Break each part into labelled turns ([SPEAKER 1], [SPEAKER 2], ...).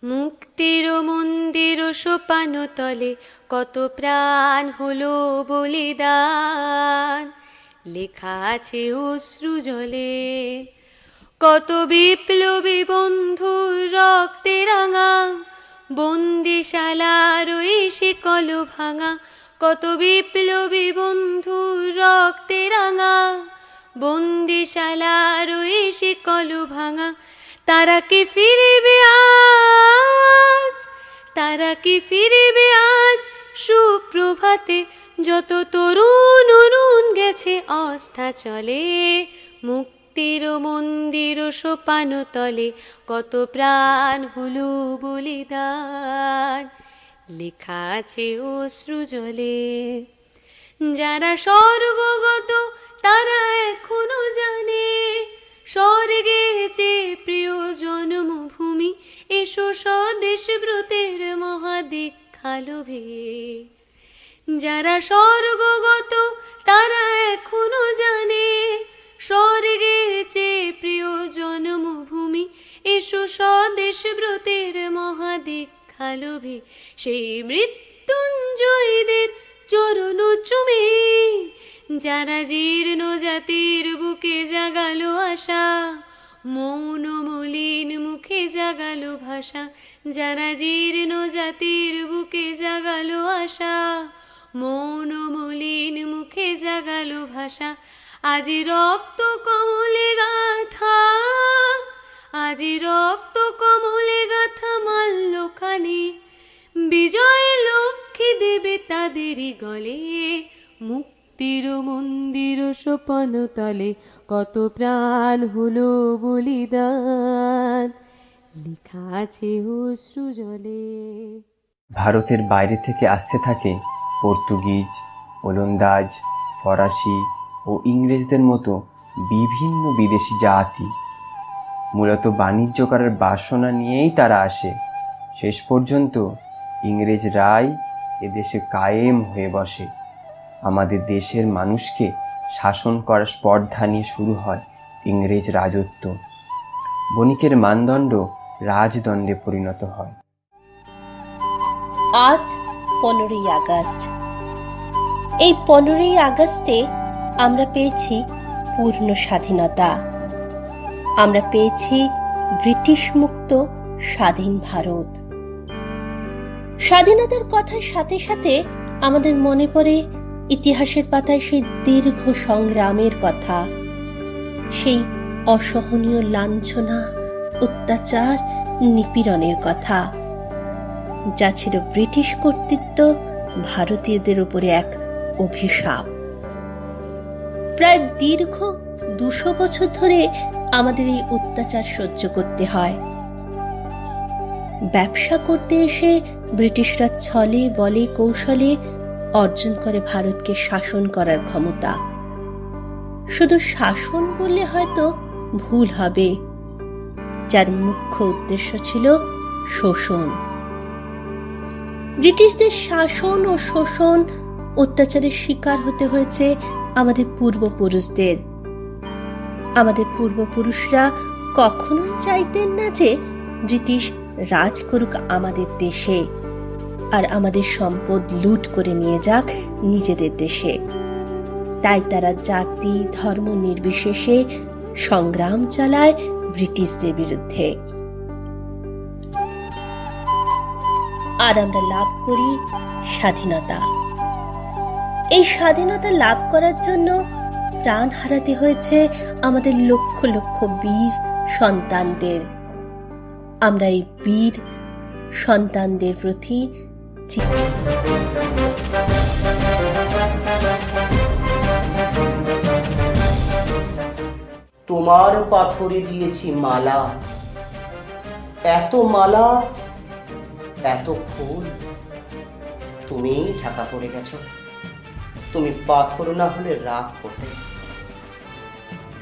[SPEAKER 1] মুক্তির মন্দির সোপান তলে কত প্রাণ হলো বলিদান, লেখা আছে অশ্রু জলে। কত বিপ্লবী বন্ধুর রক্তে রাঙা বন্দিশালার ওই শিকল ভাঙা, কত বিপ্লবী বন্ধুর রক্তে রাঙা বন্দিশালার ওই শিকল ভাঙা। তারা কি ফিরবে আজ, তারা কি ফিরবে আজ সুপ্রভাতে, যত তরুণ অরুণ গেছে অস্থা চলে। মুক্তির মন্দির সোপান তলে কত প্রাণ হলো বলিদান, লেখা আছে অশ্রু জলে। যারা স্বর্গগত তারা এখনো জানে, স্বর্গের চেয়ে প্রিয় জন্মভূমি, এসো স্বদেশ ব্রতের মহাদীক্ষা লোভে। যারা স্বর্গগত তারা এখনো জানে, স্বর্গের চেয়ে প্রিয় জন্মভূমি, এসো স্বদেশ ব্রতের মহাদীক্ষা লোভে। সেই মৃত্যুঞ্জয়ীদের চরণ চুমে, যারা জীর্ণ জাতির বুকে জাগালো আশা, মৌন মলিন মুখে জাগালো ভাষা। যারা জীর্ণ জাতির বুকে জাগালো আশা, মৌন মলিন মুখে জাগালো ভাষা। আজি রক্ত কমলে গাথা, আজি রক্ত কমলে গাথা মাল্যখানি, বিজয় লক্ষ্মী দেবে তাদেরই গলে। মুক্তির মন্দির সোপান তলে কত প্রাণ হলো বলিদান, লেখা আছে অশ্রু জলে।
[SPEAKER 2] ভারতের বাইরে থেকে আসতে থাকে পর্তুগিজ, ওলন্দাজ, ফরাসি ও ইংরেজদের মতো বিভিন্ন বিদেশি জাতি। মূলত বাণিজ্য করার বাসনা নিয়েই তারা আসে। শেষ পর্যন্ত ইংরেজরাই এদেশে কায়েম হয়ে বসে। আমাদের দেশের মানুষকে শাসন করার স্পর্ধা নিয়ে শুরু হয় ইংরেজ রাজত্ব। বণিকের মানদণ্ড রাজদণ্ডে পরিণত হয়।
[SPEAKER 3] আজ 15ই আগস্ট। এই 15ই আগস্টে আমরা পেয়েছি পূর্ণ স্বাধীনতা। আমরা পেয়েছি ব্রিটিশ মুক্ত স্বাধীন ভারত। স্বাধীনতার কথার সাথে সাথে আমাদের মনে পড়ে ইতিহাসের পাতায় সেই দীর্ঘ সংগ্রামের কথা, সেই অসহনীয় লাঞ্ছনা, অত্যাচার, নিপীড়নের কথা, যা ছিল ব্রিটিশ কর্তৃত্ব ভারতীয়দের উপরে এক অভিশাপ। প্রায় দীর্ঘ 200 বছর ধরে আমাদের এই অত্যাচার সহ্য করতে হয়। ব্যবসা করতে এসে ব্রিটিশরা ছলে বলে কৌশলে অর্জন করে ভারতকে শাসন করার ক্ষমতা। শুধু শাসন বললে হয়তো ভুল হবে, যার মুখ্য উদ্দেশ্য ছিল শোষণ। ব্রিটিশদের শাসন ও শোষণ, অত্যাচারের শিকার হতে হয়েছে আমাদের পূর্বপুরুষদের। আমাদের পূর্বপুরুষরা কখনোই চাইতেন না যে ব্রিটিশ রাজ করুক আমাদের দেশে আর আমাদের সম্পদ লুট করে নিয়ে যাক নিজেদের দেশে। তাই তারা জাতি ধর্ম নির্বিশেষে সংগ্রাম চালায় ব্রিটিশদের বিরুদ্ধে। আর আমরা লাভ করি স্বাধীনতা। এই স্বাধীনতা লাভ করার জন্য প্রাণ হারাতে হয়েছে আমাদের লক্ষ লক্ষ বীর সন্তানদের। আমরা এই বীর সন্তানদের প্রতি
[SPEAKER 4] তোমার পাথরে দিয়েছি মালা, এত মালা এত ফুল, তুমি ঢাকা পড়ে গেছো। তুমি পাথর না হলে রাগ করতে।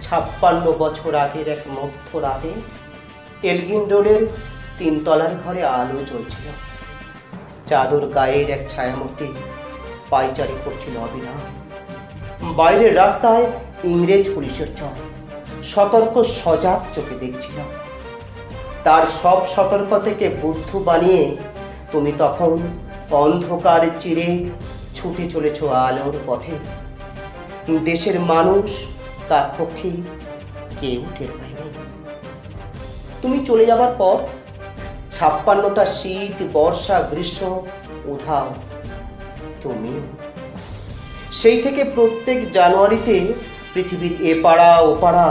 [SPEAKER 4] 56 বছর আগের এক মধ্য রাতে এলগিন রোডের 3 তলার ঘরে আলো জ্বলছিল। চাদর গায়ের এক ছায়ামূর্তি পায়চারি করছিল অবিরাম। বাইরের রাস্তায় ইংরেজ পুলিশের চল সতর্ক সজাগ চোখে দেখছিল। তার সব সতর্ক থেকে বুদ্ধু বানিয়ে তুমি তখন অন্ধকার চিরে ছুটে চলেছ আলোর পথে। দেশের মানুষ কাকপক্ষী কেউ টের পায়নি। তুমি চলে যাবার পর 56টা শীত, বর্ষা, গ্রীষ্ম উধাও। তুমি সেই থেকে প্রত্যেক জানুয়ারিতে পৃথিবীর এপাড়া ওপাড়া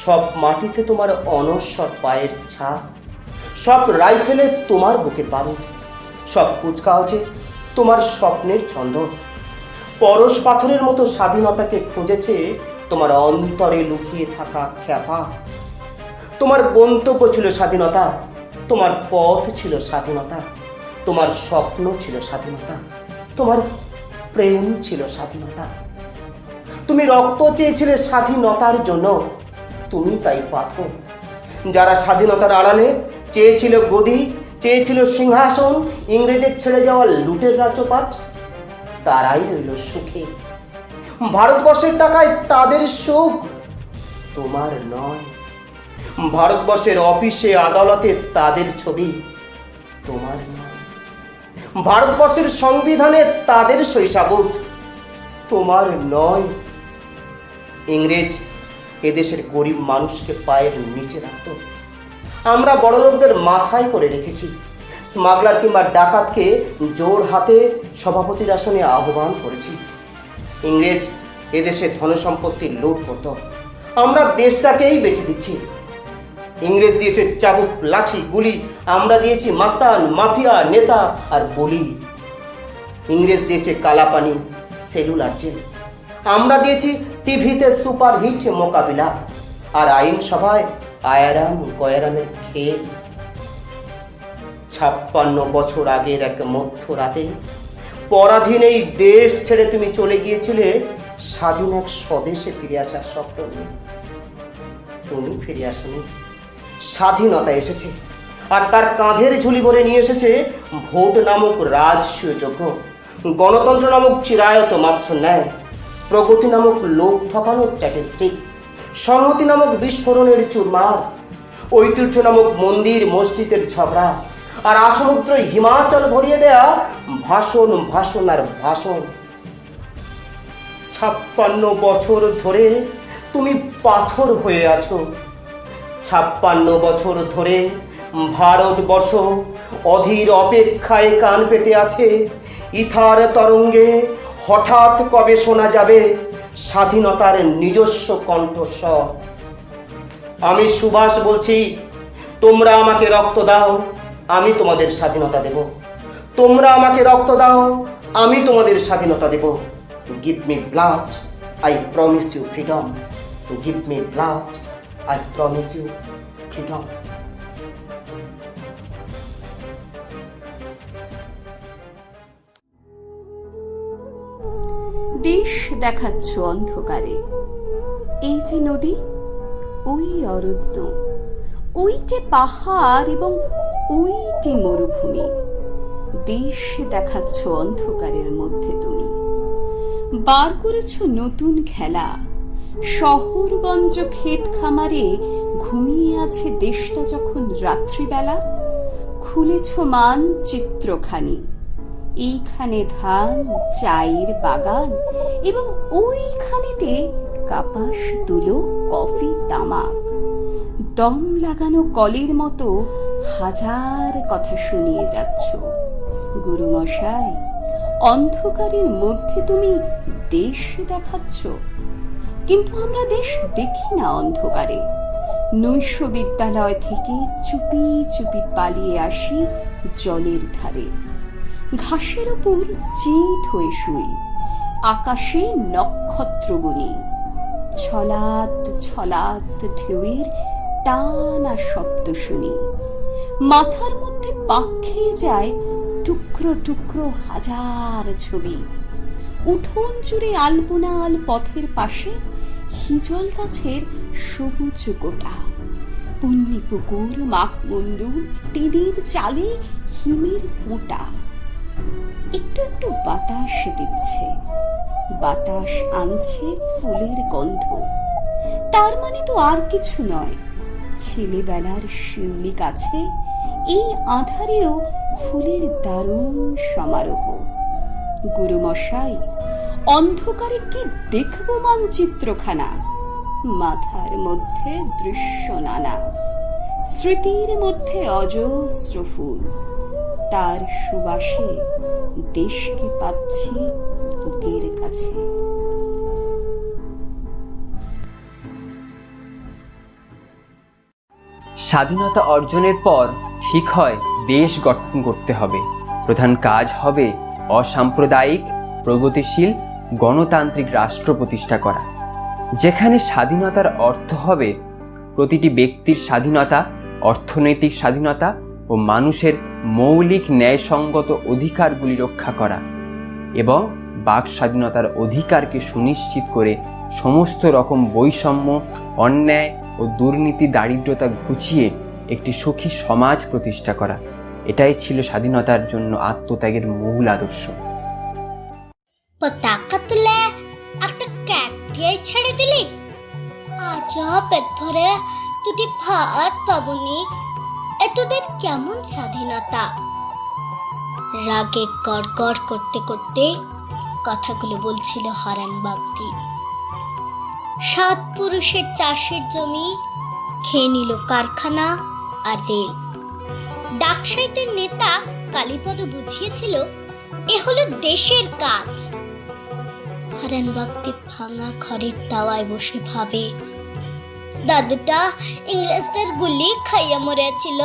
[SPEAKER 4] সব মাটিতে তোমার অনশ্বর পায়ের ছাপ, সব রাইফেলে তোমার বুকের বারুদ, সব কুচকাওয়াজে তোমার স্বপ্নের ছন্দ। পরশ পাথরের মতো স্বাধীনতাকে খুঁজেছে তোমার অন্তরে লুকিয়ে থাকা খ্যাপা। তোমার গন্তব্য ছিল স্বাধীনতা, তোমার পথ ছিল স্বাধীনতা, তোমার স্বপ্ন ছিল স্বাধীনতা, তোমার প্রেম ছিল স্বাধীনতা। তুমি রক্ত চেয়েছিলে স্বাধীনতার জন্য, তুমি তাই পাথর। যারা স্বাধীনতার আড়ালে চেয়েছিল গদি, চেয়েছিল সিংহাসন, ইংরেজের ছেড়ে যাওয়া লুটের রাজ্যপাট, তারাই রইল সুখে। ভারতবর্ষের টাকায় তাদের সুখ, তোমার নয়। ভারতবর্ষের অফিসে আদালতে তাদের ছবি, তোমার নয়। ভারতবর্ষের সংবিধানে তাদের শৈশাবোধ, তোমার নয়। ইংরেজ এদেশের গরিব মানুষকে পায়ের নিচে রাখত, আমরা বড়লোকদের মাথায় করে রেখেছি। স্মাগলার কিংবা ডাকাতকে জোর হাতে সভাপতির আসনে আহ্বান করেছি। ইংরেজ এদেশের ধনসম্পত্তি লুট করত, আমরা দেশটাকেই বেঁচে দিচ্ছি। ইংরেজ দিয়েছে চাবুক, লাঠি, গুলি, আমরা দিয়েছি মাস্তান, মাফিয়া, নেতা আর বলি। ইংরেজ দিয়েছে কালাপানি, সেলুলার জেল, আমরা দিয়েছি টিভিতে সুপারহিট মোকাবিলা আর আইনসভায় আয়ারাম গয়ারামের খেল। 56 বছর আগের এক মধ্যরাতে পরাধীন এই দেশ ছেড়ে তুমি চলে গিয়েছিলে স্বাধীন এক স্বদেশে ফিরে আসার স্বপ্ন নিয়ে। তুমি ফিরে আসনি, স্বাধীনতা এসেছে আর তার কাঁধের ঝুলি ভরে নিয়ে এসেছে ভোট নামক রাজস্বীয় যজ্ঞ, গণতন্ত্র নামক চিরায়ত মাপস ন্যায়, প্রগতি নামক লোক ঠকানো স্ট্যাটিস্টিক্স, সংহতি নামক বিস্ফোরণের চুরমার, ঐতিহ্য নামক মন্দির মসজিদের ঝগড়া, আর আসমুদ্র হিমাচল ভরিয়ে দেয়া ভাষণ, ভাষণ আর ভাষণ। 56 বছর ধরে তুমি পাথর হয়ে আছো। 56 বছর ধরে ভারতবর্ষ অধীর অপেক্ষায় কান পেতে আছে। ইথার তরঙ্গে হঠাৎ কবে শোনা যাবে স্বাধীনতার নিজস্ব কণ্ঠস্বর। আমি সুভাষ বলছি, তোমরা আমাকে রক্ত দাও, আমি তোমাদের স্বাধীনতা দেব। তোমরা আমাকে রক্ত দাও, আমি তোমাদের স্বাধীনতা দেব। Give me blood, I promise you freedom. Give me blood, I promise you freedom.
[SPEAKER 5] দেশ দেখাচ্ছ অন্ধকারে, এই যে নদী, ওই অরণ্য, ওইটে পাহাড় এবং ওইটি মরুভূমি। দেশ দেখাচ্ছ অন্ধকারের মধ্যে তুমি। বার করেছ নতুন খেলা, শহরগঞ্জ ক্ষেত খামারে ঘুমিয়ে আছে দেশটা যখন রাত্রিবেলা। খুলেছ মানচিত্রখানি, এইখানে ধান, চায়ের বাগান এবং ওইখানেতে কাপাস, তুলো, কফি, তামাক। দম লাগানো কলের মতো হাজার কথা শুনিয়ে যাচ্ছ। গুরুমশাই, অন্ধকারের মধ্যে তুমি দেশ দেখাচ্ছ, কিন্তু আমরা দেশ দেখি না অন্ধকারে। নৈশ বিদ্যালয় থেকে চুপি চুপি পালিয়ে আসি জলের ধারে। ঘাসের ওপর চিত হয়ে শুই, আকাশে নক্ষত্র গুনি। ছলাত ছলাত ঢেউয়ের টানা শব্দ শুনি। মাথার মধ্যে পাক খেয়ে যায় টুকরো টুকরো হাজার ছবি। উঠোন জুড়ে আলপনাল পথের পাশে হিজল গাছের সবুজ গোটা। পুণ্যি পুকুর, মাঘমুন্ডুল, টিনের চালে হিমের ফোঁটা। একটু একটু বাতাস দিচ্ছে, বাতাস আনছে ফুলের গন্ধ। তার মানে তো আর কিছু নয়, ছেলেবেলার শিউলি কাছে এই আঁধারেও ফুলের দারুণ সমারোহ। গুরুমশাই, অন্ধকারে কি দেখব মানচিত্রখানা, মাথার মধ্যে দৃশ্য নানা, স্মৃতির মধ্যে অজস্র ফুল, তার সুবাসে দেশকে পাচ্ছি বুকের কাছে।
[SPEAKER 2] স্বাধীনতা অর্জনের পর ঠিক হয় দেশ গঠন করতে হবে। প্রধান কাজ হবে অসাম্প্রদায়িক, প্রগতিশীল, গণতান্ত্রিক রাষ্ট্র প্রতিষ্ঠা করা, যেখানে স্বাধীনতার অর্থ হবে প্রতিটি ব্যক্তির স্বাধীনতা, অর্থনৈতিক স্বাধীনতা ও মানুষের মৌলিক ন্যায়সঙ্গত অধিকারগুলি রক্ষা করা, এবং বাক স্বাধীনতার অধিকারকে সুনিশ্চিত করে সমস্ত রকম বৈষম্য, অন্যায় ও দুর্নীতি, দারিদ্রতা ঘুচিয়ে একটি সুখী সমাজ প্রতিষ্ঠা করা। এটাই ছিল স্বাধীনতার জন্য আত্মত্যাগের মূল আদর্শ।
[SPEAKER 6] পতাকা তুলে একটা ক্যাট দিয়ে ছেড়ে দিলি, আজ পেট ভরে দুটি ভাত পাবনি, এ তোদের কেমন স্বাধীনতা? রাগে গড়গড় করতে করতে কথাগুলো বলছিল হারান বাগদি। 7 পুরুষের চাষের জমি খেয়ে নিল কারখানা আর রেল। ডাকসাইতের নেতা কালীপদ বুঝিয়েছিল এ হলো দেশের কাজ। হারান বাগদি ভাঙা ঘরের তাওয়ায় বসে ভাবে, দাদুটা ইংরেজদের গুলি খাইয়া মরেছিল,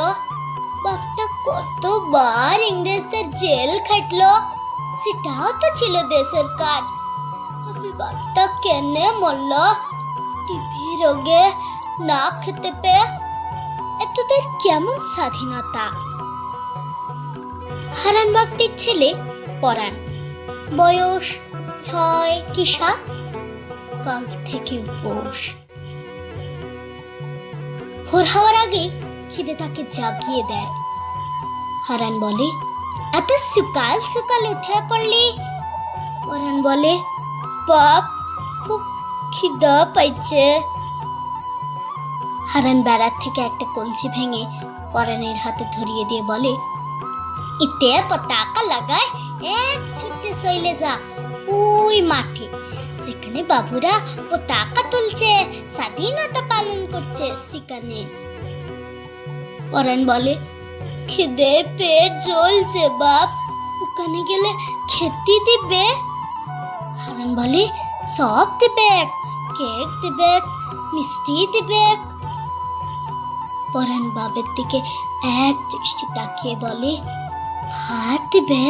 [SPEAKER 6] বাপটা কতবার ইংরেজদের জেল খাটলো, সেটাও তো ছিল দেশের কাজ। তবে বাপটা কেনে মরল? টিভি রোগে, না খেতে পেয়ে। এতদের কেমন স্বাধীনতা? হারান বাগদির ছেলে পরাণ, বয়স 6 কি 7, কাল থেকে উপোস। ভোর হওয়ার আগে খিদে তাকে জাগিয়ে দেয়। হারান বলে, এত সকাল সকাল উঠে পড়লি? পরাণ বলে, বাপ খুব খিদা পাইছে। হারান বেড়ার থেকে একটা কঞ্চি ভেঙে পরাণের হাতে ধরিয়ে দিয়ে বলে, ইতে পতাকা লাগায় এক ছুটে চলে যা ওই মাঠে, সেখানে বাবুরা পতাকা তুলছে, স্বাধীনতা পালন করছে সেখানে। পরাণ বলে, খিদে পেট জ্বলছে বাপ, ওখানে গেলে খেতে দিবে? হারান বলে, সব দিবে, কেক দিবে, মিষ্টি দিবে। পরাণ বাবের দিকে এক দৃষ্টি তাকিয়ে বলে, ভাত দিবে?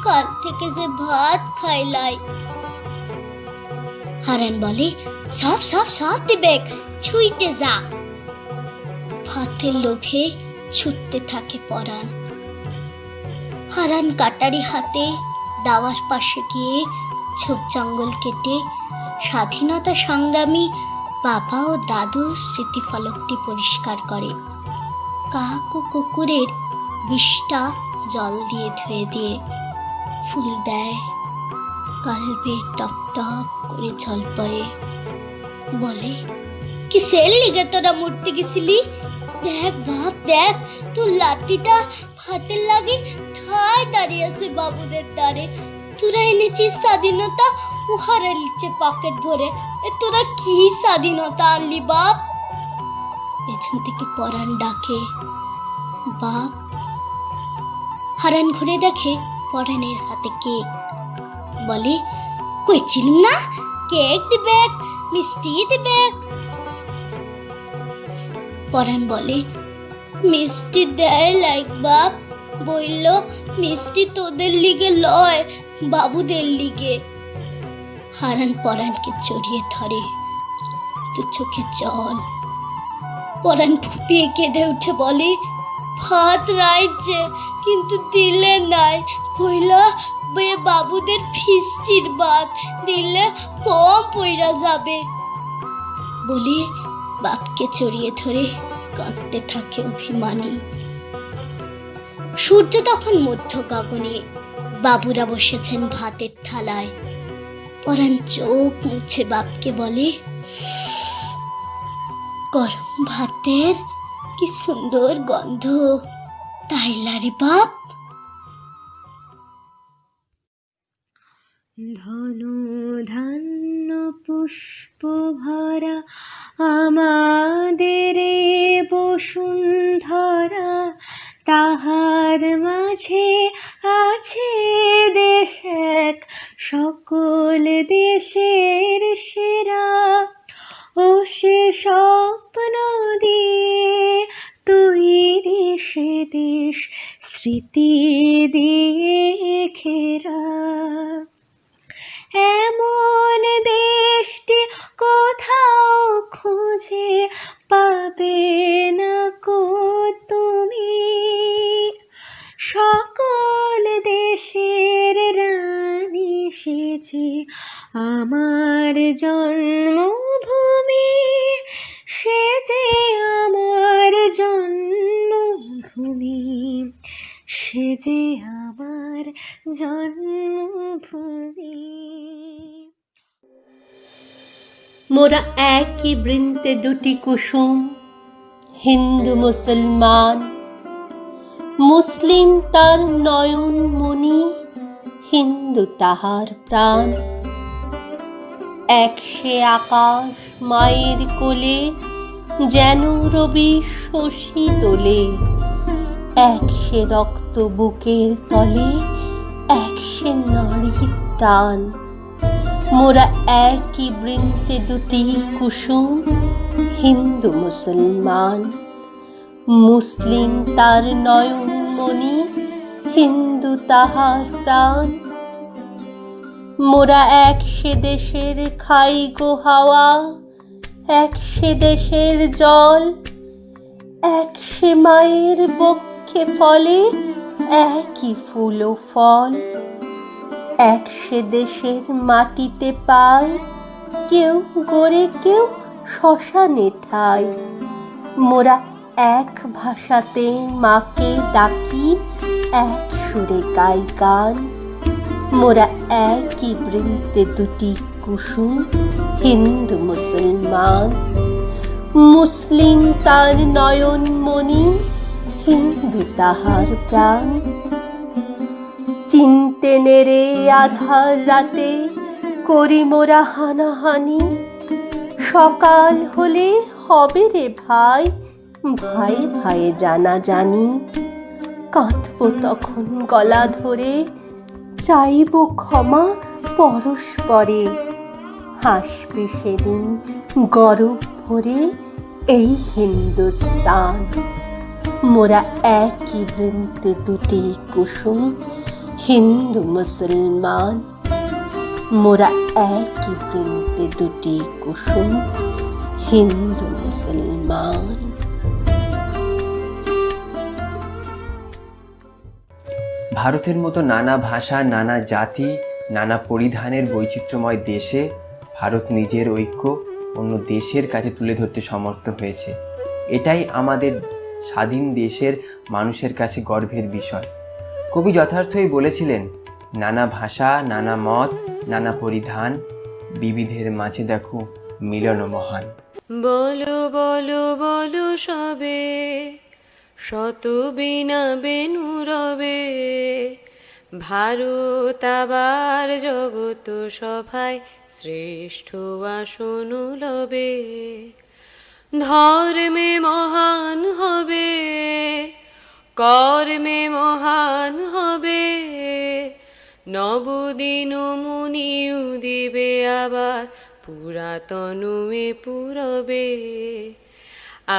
[SPEAKER 6] কাল থেকে যে ভাত খাইলাই। হারান বলে, সব সব সব দিবে, ছুঁইতে যা। ভাতের লোভে ছুটতে থাকে পরাণ। হারান কাটারি হাতে দাওয়ার পাশে গিয়ে ঝোপ জঙ্গল কেটে স্বাধীনতা সংগ্রামী বাবা ও দাদুর স্মৃতিফলকটি পরিষ্কার করে। কাক ও কুকুরের বিষটা জল দিয়ে ধুয়ে দিয়ে ফুল দেয়, কালবে টপ টপ করে জল পড়ে। বলে, কিসের লিগে তোরা মূর্তি গেছিলি? দেখ বাপ দেখ, তোর লাঠিটা হাতের লাগে ঠায় দাঁড়িয়ে আছে বাবুদের দ্বারে। তোরা এনেছিস স্বাধীনতা, ও হারালিচ্ছে পকেট ভরে। এ তোরা কি স্বাধীনতা আনলি বাপ? পেছন থেকে পরাণ ডাকে, বাপ। হারান ঘুরে দেখে পরাণের হাতে কেক। বলে, কইছিলুম না কেক দিবে, মিষ্টি দিবে? পরাণ বলে, মিষ্টি দেয় লাইক বাপ, বলল মিষ্টি তোদের লিগে লয়, বাবুদের লিগে। হারান পরাণকে জড়িয়ে ধরে, তো চোখে জল। পরাণ ফুপিয়ে কেঁদে উঠে বলে, ভাত রাইছে কিন্তু দিলে নাই, কইলা বাবুদের ফিস্টির ভাত দিলে কম পইরা যাবে। বলে বাপকে জড়িয়ে ধরে কাঁদতে থাকে অভিমানী। সূর্য তখন মধ্য গগনে, বাবুরা বসেছেন ভাতের থালায়। পরাণ চোখ মুছে বাপকে বলে, গরম ভাতের কি সুন্দর গন্ধ, তাইলা রে বাপ।
[SPEAKER 1] ধনু ধান্য পুষ্প ভরা আমাদের এ বসুন্ধরা, তাহার মাঝে আছে দেশ এক সকল দেশের সেরা। ও সে স্বপ্ন দিয়ে তৈরি সে দেশ স্মৃতি দিয়ে ঘেরা। এমন দেশটি কোথাও খুঁজে পাবে না কো তুমি, সকল দেশের রানী সেজে আমার জন্মভূমি, সেজে আমার জন্মভূমি, সেজে আমার জন্মভূমি।
[SPEAKER 3] মোরা একই বৃন্তে দুটি কুসুম, হিন্দু মুসলমান। মুসলিম তার নয়ন মণি, হিন্দু তাহার প্রাণ। এক সে আকাশ মায়ের কোলে, যেন রবি শশী তোলে। এক সে রক্ত বুকের তলে, এক সে নারীর টান। মোরা একই বৃন্তে দুটি কুসুম, হিন্দু মুসলমান। মুসলিম তার নয়ন মণি, হিন্দু তাহার প্রাণ। মোরা এক সে দেশের খাই গো হাওয়া, এক সে দেশের জল। এক সে মায়ের বক্ষে ফলে, একই ফুল ও ফল। এক সে দেশের মাটিতে পায়, কেউ গড়ে কেউ শ্মশানে ঠাই। মোরা এক ভাষাতে মাকে ডাকি, এক সুরে গাই গান। মোরা একই বৃন্তে দুটি কুসুম, হিন্দু মুসলমান। মুসলিম তার নয়ন মণি, হিন্দু তাহার প্রাণ। চিনতে নেড়ে আধার রাতে করি মোরা হানাহানি। সকাল হলে হবে রে ভাই, ভাই ভাইয়ে জানা জানি। কাঁদব তখন গলা ধরে, চাইব ক্ষমা পরস্পরে। হাসবে সেদিন গরব ভরে এই হিন্দুস্তান। মোরা একই বৃন্তে দুটি কুসুম, হিন্দু মুসলমান। মোরা একই বৃন্তে দুটি কুসুম, হিন্দু মুসলমান।
[SPEAKER 2] ভারতের মতো নানা ভাষা, নানা জাতি, নানা পরিধানের বৈচিত্র্যময় দেশে ভারত নিজের ঐক্য অন্য দেশের কাছে তুলে ধরতে সমর্থ হয়েছে। এটাই আমাদের স্বাধীন দেশের মানুষের কাছে গর্বের বিষয়। কবি যথার্থই বলেছিলেন, নানা ভাষা, নানা মত, নানা পরিধান, বিবিধের মাঝে দেখো মিলন মহান।
[SPEAKER 1] বলো বলো বলো সবে, শত বিনা বেনু রবে। ভারত আবার জগত সভায় শ্রেষ্ঠ আসন লবে। ধর্মে মহান হবে, কর্মে মহান হবে। নবদিন মুনিউ দিবে আবার, পুরাতন এ পুরবে।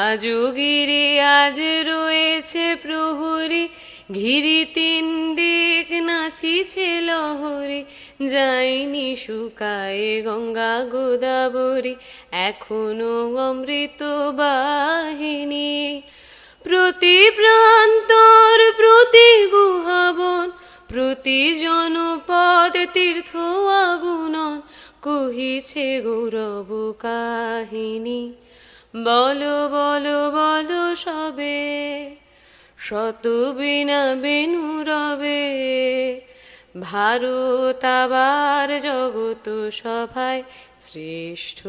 [SPEAKER 1] আজও গিরি আজ রয়েছে প্রহরী, ঘিরি তিন দিক নাচিছে লহরী। যাইনি শুকায়ে গঙ্গা গোদাবরী, এখনো অমৃত বাহিনী। প্রতি প্রান্তর প্রতি গুহাবন, প্রতি জনপদ তীর্থ আগুনন, কহিছে গৌরব কাহিনী। বলো বলো বলো সবে, শত বিনা বেনু রবে। ভারত আবার জগত সভায় শ্রেষ্ঠ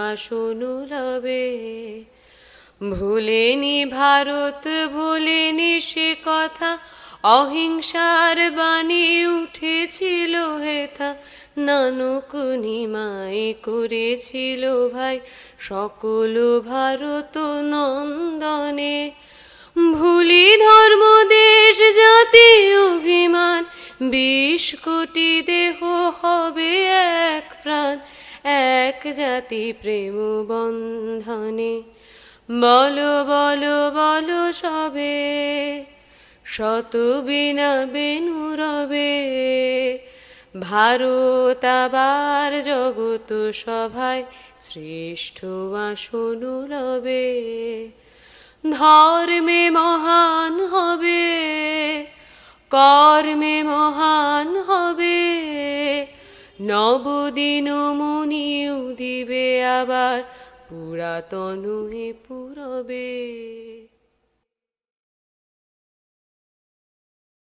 [SPEAKER 1] আসন লবে। ভুলেনি ভারত, ভুলেনি সে কথা, অহিংসার বাণী উঠেছিল হেথা, নানক নিমাই করেছিল ভাই সকল ভারত নন্দনে। ভুলি ধর্ম দেশ জাতি অভিমান, 20 কোটি দেহ হবে এক প্রাণ, এক জাতি প্রেম বন্ধনে। বলো বলো বলো সবে, শত বীণা বেণু রবে, ভারত আবার জগত সভায় শ্রেষ্ঠ আসন লবে। ধর্মে মহান হবে, কর্মে মহান হবে, নবদিন মুনিও দিবে আবার পুরাতন পুরবে।